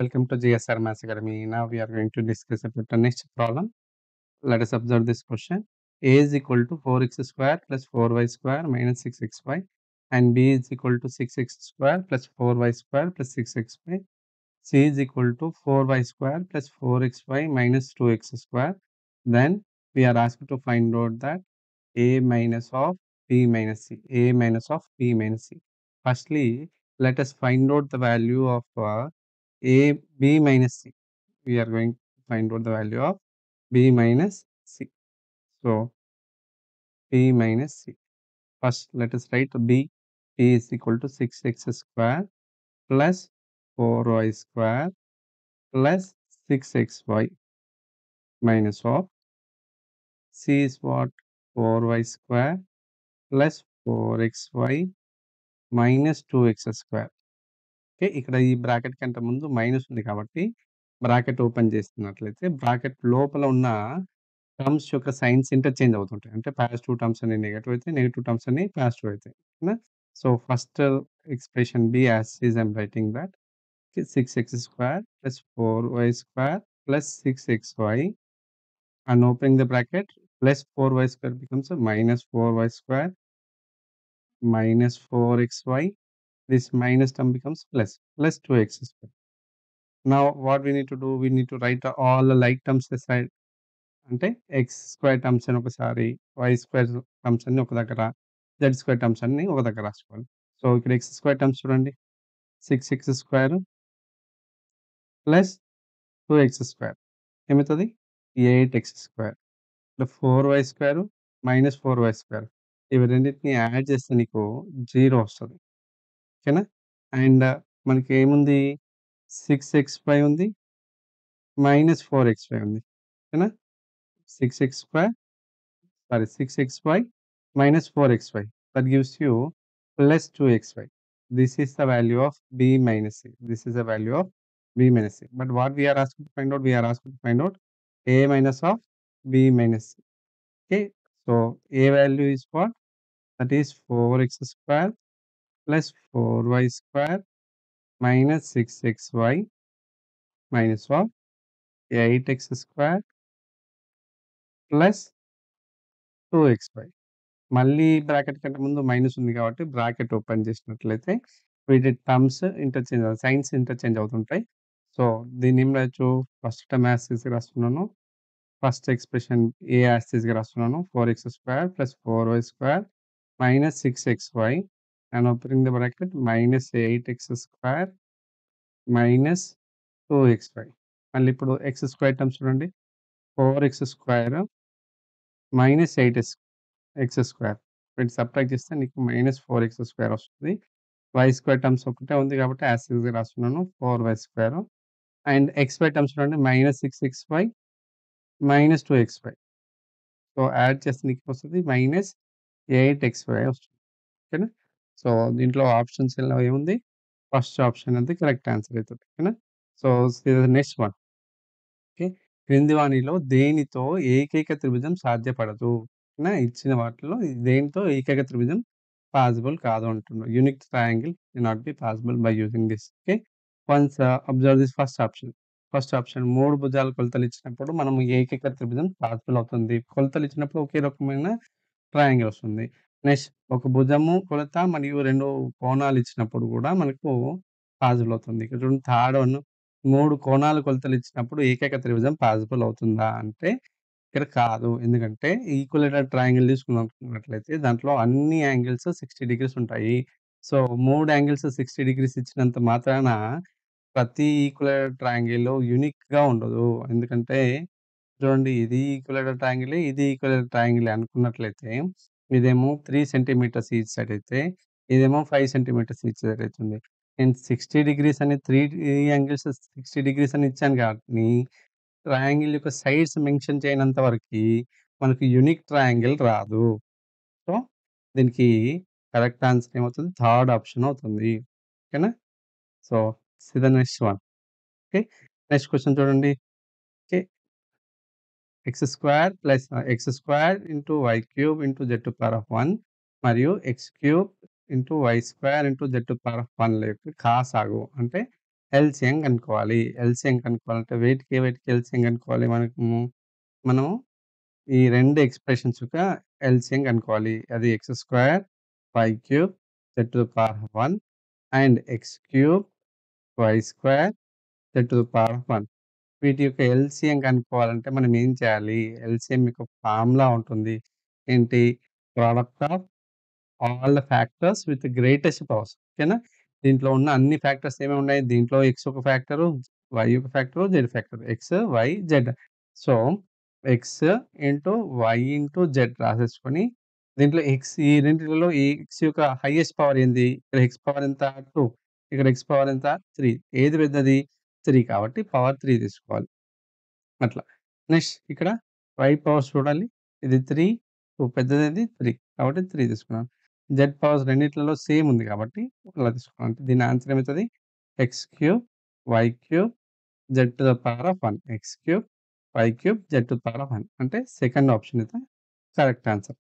Welcome to GSR Maths Academy. Now we are going to discuss about the next problem. Let us observe this question. A is equal to 4x square plus 4y square minus 6xy and B is equal to 6x square plus 4y square plus 6xy. C is equal to 4y square plus 4xy minus 2x square. Then we are asked to find out that A minus of B minus C. A minus of B minus C. Firstly, let us find out the value of B minus C. We are going to find out the value of B minus C. So, B minus C. First, let us write B. B is equal to 6x square plus 4y square plus 6xy minus of C is what? 4y square plus 4xy minus 2x square. Okay. ఇక్కడ ఈ bracket కంటే ముందు minus ఉంది కాబట్టి bracket open చేస్తున్నట్లయితే bracket లోపల ఉన్న terms యొక్క సైన్స్ ఇంటర్చేంజ్ అవుతుంటాయి. అంటే పాజిటివ్ టర్మ్స్ అన్ని నెగెటివ్ అయితాయి. నెగెటివ్ టర్మ్స్ అన్ని పాజిటివ్ అయితాయి. ఓకేనా? So, first expression be as is I'm writing that 6x square plus 4y square plus 6xy and opening the bracket plus 4y square becomes minus 4y square minus 4xy. This minus term becomes plus 2x square. Now what we need to do? We need to write all the like terms aside. అంటే X square terms అని ఒకసారి, y square terms అన్ని ఒక దగ్గర, Z square terms అన్ని ఒక దగ్గర రాసుకోవాలి. సో, ఇక్కడ ఎక్స్ స్క్వేర్ టర్మ్స్ చూడండి. 6x square plus 2x square ఏమవుతది? 8x square. ఇక్కడ 4y square minus 4y square. ఇవి రెండిటిని యాడ్ చేస్తే నీకు 0 వస్తది. ఓకేనా? అండ్ మనకేముంది? 6xy ఉంది. మైనస్ 4xy ఉంది. ఓకేనా? 6xy minus 4xy. That gives you plus 2xy. This is the value of B minus C. This is the value of B minus C. But what we are asking to find out? We are asking to find out A minus of B minus C. Okay. So, A value is what? That is 4x square plus 4y square minus 6xy minus of 8x square plus 2xy. మళ్ళీ bracket కంటే ముందు minus ఉంది కాబట్టి bracket open చేసినట్లయితే వీటి terms interchange science interchange అవుతుంటాయి. So, దీన్ని ఏం రాయొచ్చు? ఫస్ట్ టర్మ్ యాస్ టీజ్‌గా రాస్తున్నాను. ఫస్ట్ ఎక్స్‌ప్రెషన్ ఏ యాస్ టీజ్‌గా రాస్తున్నాను. 4x square plus 4y square minus 6xy and opening the bracket minus 8x square minus 2xy. మళ్ళీ ఇప్పుడు ఎక్స్ స్క్వేర్ టర్మ్స్ చూడండి. 4x square minus 8x square. వీటిని subtract చేస్తే నీకు minus 4x square వస్తుంది. Y square terms ఒకటే ఉంది కాబట్టి యాస్ టీజ్‌గా రాస్తున్నాను. 4y square and XY terms చూడండి. Minus 6xy minus 2xy. So, add చేస్తే నీకు వస్తది మైనస్ 8xy వస్తుంది. ఓకేనా? సో, దీంట్లో ఆప్షన్స్‌లో ఏముంది? ఫస్ట్ ఆప్షన్ అనేది కరెక్ట్ ఆన్సర్ అయితది. ఓకేనా? So, next one. ఓకే. క్రింది వానిలో దేనితో ఏకైక త్రిభుజం సాధ్యపడదు? ఓకేనా? ఇచ్చిన వాటిలో దేనితో ఏకైక త్రిభుజం పాసిబుల్ కాదు అంటున్నారు. Unique triangle cannot be possible by using this. Okay. Once observe this first option. First option 3 భుజాల కొలతలు ఇచ్చినప్పుడు మనం ఏకైక త్రిభుజం పాసిబుల్ అవుతుంది. కొలతలు ఇచ్చినప్పుడు ఒకే రకమైన ట్రయాంగిల్ వస్తుంది. నెక్స్ట్ ఒక భుజము కొలత మరియు 2 కోణాలు ఇచ్చినప్పుడు కూడా మనకు పాసిబుల్ అవుతుంది. ఇక్కడ చూడండి థర్డ్ వన్ 3 కోణాల కొలతలు ఇచ్చినప్పుడు ఏకైక త్రిభుజం పాసిబుల్ అవుతుందా? అంటే ఇక్కడ కాదు. ఎందుకంటే ఈక్విలేటరల్ ట్రయాంగిల్ తీసుకున్నట్లయితే దాంట్లో అన్ని యాంగిల్స్ 60 డిగ్రీస్ ఉంటాయి. సో, 3 యాంగిల్స్ 60 డిగ్రీస్ ఇచ్చినంత మాత్రాన ప్రతి ఈక్విలేటరల్ ట్రయాంగిల్ యూనిక్‌గా ఉండదు. ఎందుకంటే చూడండి ఇది ఈక్విలేటరల్ ట్రయాంగిలే, ఇది ఈక్విలేటరల్ ట్రయాంగిలే అనుకున్నట్లయితే ఇదేమో 3 సెంటీమీటర్స్ ఈచ్ సైడ్ అయితే, ఇదేమో 5 సెంటీమీటర్స్ ఈచ్ సైడ్ అయితుంది. నేను 60 డిగ్రీస్ అని 3 యాంగిల్స్ 60 డిగ్రీస్ అని ఇచ్చాను గానీ ట్రయాంగిల్ యొక్క సైడ్స్ మెన్షన్ చేయనంత వరకి మనకు యూనిక్ ట్రయాంగిల్ రాదు. సో, దీనికి కరెక్ట్ ఆన్సర్ ఏమవుతుంది? థర్డ్ ఆప్షన్ అవుతుంది. ఓకేనా? So, see the next one. Okay. Next question చూడండి. Okay. X square plus x square into y cube into z to power of 1 మరియు x cube into y square into z to power of 1 యొక్క కాసాగు అంటే LCM కనుక్కోవాలి. LCM కనుక్కోవాలంటే వేటికి LCM కనుక్కోవాలి మనము ఈ 2 expressions యొక్క ఎల్‌సీఎం కనుక్కోవాలి. అది x² y³ z⁴ and x³ y² z⁴ వీటి యొక్క ఎల్‌సీఎం కనుక్కోవాలంటే మనం ఏం చేయాలి? ఎల్‌సీఎం యొక్క ఫార్ములా ఉంటుంది. ఏంటి? Product of all the factors with greatest powers. ఓకేనా? దీంట్లో ఉన్న అన్ని ఫ్యాక్టర్స్ ఏమేమి ఉన్నాయి? దీంట్లో x ఒక ఫ్యాక్టరు, y ఒక factor, z factor. x, y, z. So, x into y into z రాసేసుకొని దీంట్లో ఈ రెండిటిలో ఈ x యొక్క హైయెస్ట్ పవర్ ఏంది? ఇక్కడ x పవర్ ఎంత? 2. ఇక్కడ x పవర్ ఎంత? 3. ఏది పెద్దది? 3 కాబట్టి పవర్ 3 తీసుకోవాలి. అట్లా. నెక్స్ట్ ఇక్కడ y పవర్స్ చూడాలి. ఇది 3, 2 పెద్దదేది 3 కాబట్టి 3 తీసుకున్నాను. z పవర్స్ రెండిట్లలో సేమ్ ఉంది కాబట్టి అలా తీసుకున్నాను. అంటే దీని ఆన్సర్ ఏమైతది? x³ y³ z⁴ x³ y³ z⁴ అంటే సెకండ్ ఆప్షన్ అయితే కరెక్ట్ ఆన్సర్.